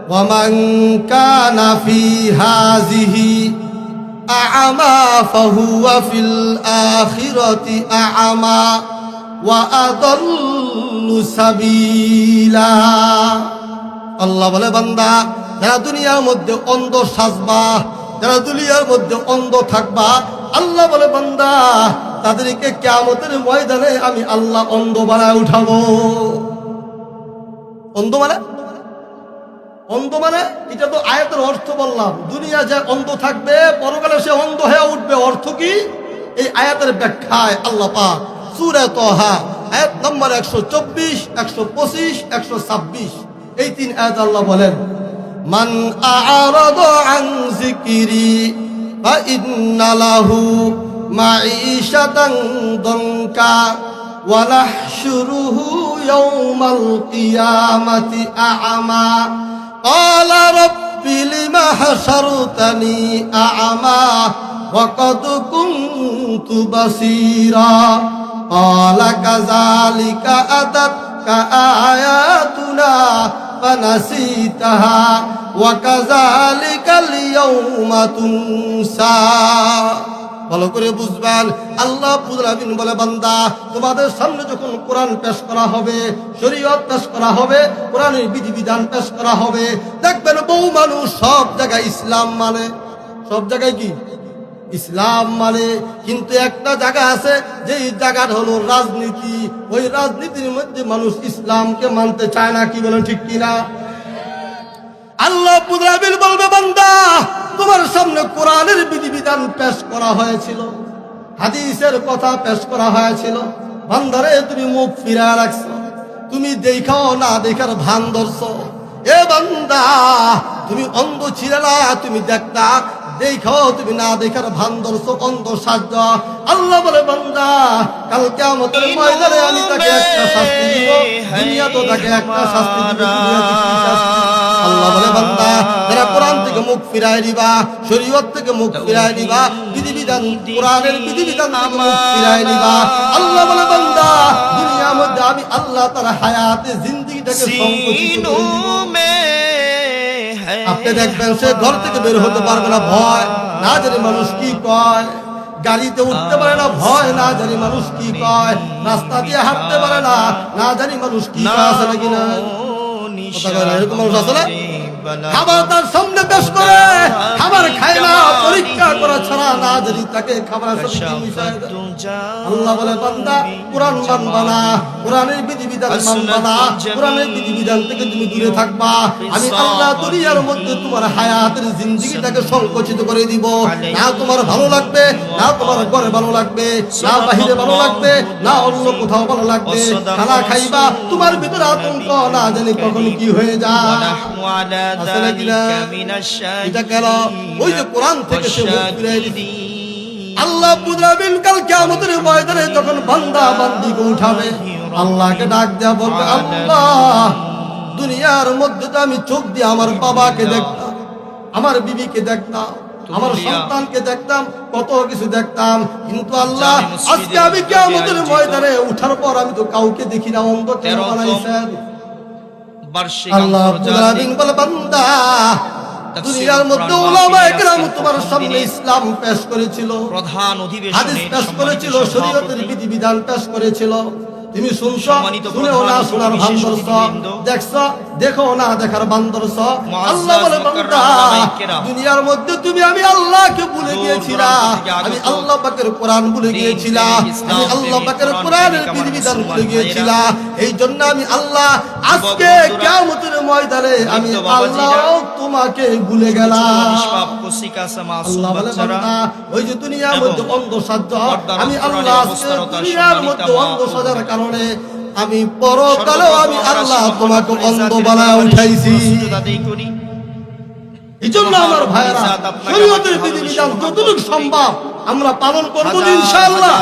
ومن كان في هذه أعمى فهو في الآخرة أعمى وأضل سبيلا আল্লাহ বলে বান্দা যারা দুনিয়ার মধ্যে অন্ধ সাজবা, যারা দুনিয়ার মধ্যে অন্ধ থাকবা, আল্লাহ বলে বান্দা তাদেরকে কিয়ামতের ময়দানে আমি আল্লাহ অন্ধ বানায় উঠাবো। অন্ধ মানে এটা তো আয়াতের অর্থ বললাম, দুনিয়া যে অন্ধ থাকবে পরকালে সে অন্ধ হয়ে উঠবে। অর্থ কি? এই আয়াতের ব্যাখ্যায় আল্লাহ পাক সূরা তাহা আয়াত নম্বর 124, 125, 126 এই তিন আয়াত আল্লাহ বলেন, মান আ'রাদা আন যিকরি ফা ইন্না লাহু মাঈশাতান দানকা ওয়া নাহশুরুহু ইয়াওমাল কিয়ামাতি আ'মা قال رب لم حشرتني أعمى وقد كنت بصيرا قال كذلك أتتك آياتنا فنسيتها وكذلك اليوم تنسى। ভালো করে বুঝবেন, আল্লাহ রাব্বুল বলে বান্দা তোমাদের সামনে যখন কোরআন পেশ করা হবে, শরীয়ত পেশ করা হবে, কোরআনের বিধিবিধান পেশ করা হবে, দেখবেন বহু মানুষ সব জায়গায় ইসলাম মানে, সব জায়গায় কি ইসলাম মানে, কিন্তু একটা জায়গা আছে যেই জায়গাটা হলো রাজনীতি। ওই রাজনীতির মধ্যে মানুষ ইসলামকে মানতে চায় না। কি বলেন ঠিক কিনা? আল্লাহ রাব্বুল বলবে বান্দা তোমার সামনে কোরআনের বিধিবিধান পেশ করা হয়েছিল, হাদিসের কথা পেশ করা হয়েছিল, বান্দারে তুমি মুখ ফিরায় রাখছো, তুমি দেখাও না দেখার ভান ধরছো। এ বান্দা তুমি অন্ধ ছিলে না, তুমি দেখতা, দেখাও তুমি না দেখার ভান ধরছো, অন্ধ সাজ্জ। আল্লাহ বলে বান্দা কাল কিয়ামতের ময়দানে আমি তাকে একটা শাস্তি দিব, দুনিয়া তো তাকে একটা শাস্তি দিব। আল্লাহ বলে বান্দা যারা কোরআন থেকে মুখ ফিরায় দিবা, শরীয়ত থেকে মুখ ফিরায় দিবা, বিধিবিধান কোরআনের বিধিবিধান থেকে মুখ ফিরায় দিবা, আল্লাহ বলে বান্দা দুনিয়ার মধ্যে আমি আল্লাহ তার হায়াতে জিন্দেগিটাকে সংকুচিত করে দিব। আপনি দেখবেন সে ঘর থেকে বের হতে পারবে না, ভয় না জানি মানুষ কি কয়, গাড়িতে উঠতে পারে না, ভয় না জানি মানুষ কি কয়, রাস্তা দিয়ে হাঁটতে পারে না, না জানি মানুষ কি কয়। আছে নাকি না? এরকম মানুষ আছে না? খাবার তার সামনে পেশ করে, খাবার খায় না, পরীক্ষা করা ছাড়া না জানি তাকে খাবার আল্লাহ বলে বান্দা কোরআন মানবা না, কোরআনের বিধিবিধান মানবা না, কোরআনের বিধিবিধান থেকে তুমি দূরে থাকবা, আমি আল্লাহ দুনিয়ার মধ্যে তোমার হায়াতের জিন্দেগিটাকে সংকুচিত করে দিব। না তোমার ভালো লাগবে, না তোমার ঘরে ভালো লাগবে, না বাহিরে ভালো লাগবে, না অন্য কোথাও ভালো লাগবে। খানা খাইবা, তোমার ভিতরে আতঙ্ক, না জানি কখন কি হয়ে যায়। এটা কেন? ওই যে কোরআন থেকে সে মুখ ফিরাই দিছে। আল্লাহ রাব্বুল কাল কিয়ামতের ময়দানে যখন বান্দা বান্দিকে উঠাবে, আল্লাহকে ডাক দেয়া বলবে আল্লাহ দুনিয়ার মধ্যে তো আমি চোখ দিয়ে আমার বাবাকে দেখতাম, আমার বিবিকে দেখতাম, আমার সন্তানকে দেখতাম, কত কিছু দেখতাম, কিন্তু আল্লাহ আজকে আমি কিয়ামতের ময়দানে উঠার পর আমি তো কাউকে দেখি না। অন্ধ কেন বানাইছেন? আল্লাহ বলে বান্দা দুনিয়ার মধ্যে উলামায়ে কেরাম তোমার সামনে ইসলাম পেশ করেছিল, প্রধান অধিবেশনে হাদিস পেশ করেছিল, শরীয়তের বিধিবিধান পেশ করেছিল, তুমি শুনছো, শুনেও না শোনার ভান ধরছো, দেখছো, দেখো না দেখার ভান ধরছো। আল্লাহ বলে বান্দা দুনিয়ার মধ্যে তুমি আমি আল্লাহকে ভুলে গিয়েছিলা, আমি আল্লাহ পাকের কোরআন ভুলে গিয়েছিলা, আমি আল্লাহ পাকের কোরআনের বিধিবিধান ভুলে গিয়েছিলা। এই জন্য আমি আল্লাহ আজকে কিয়ামতের ময়দানে আমি আল্লাহ তোমাকে ভুলে গেলাম। আল্লাহ বলে বান্দা ওই যে দুনিয়ার মধ্যে অন্ধ সাজ্জ, আমি আল্লাহ আজকে দুনিয়ার মধ্যে অন্ধ সাজার কারণে আমি পরকালেও আমি আল্লাহ তোমাকে অন্ধ বানায় উঠাইছি। এই জন্য আমার ভাইরা শরীয়তের বিধিবিধান যতটুকু সম্ভব আমরা পালন করবো ইনশাআল্লাহ।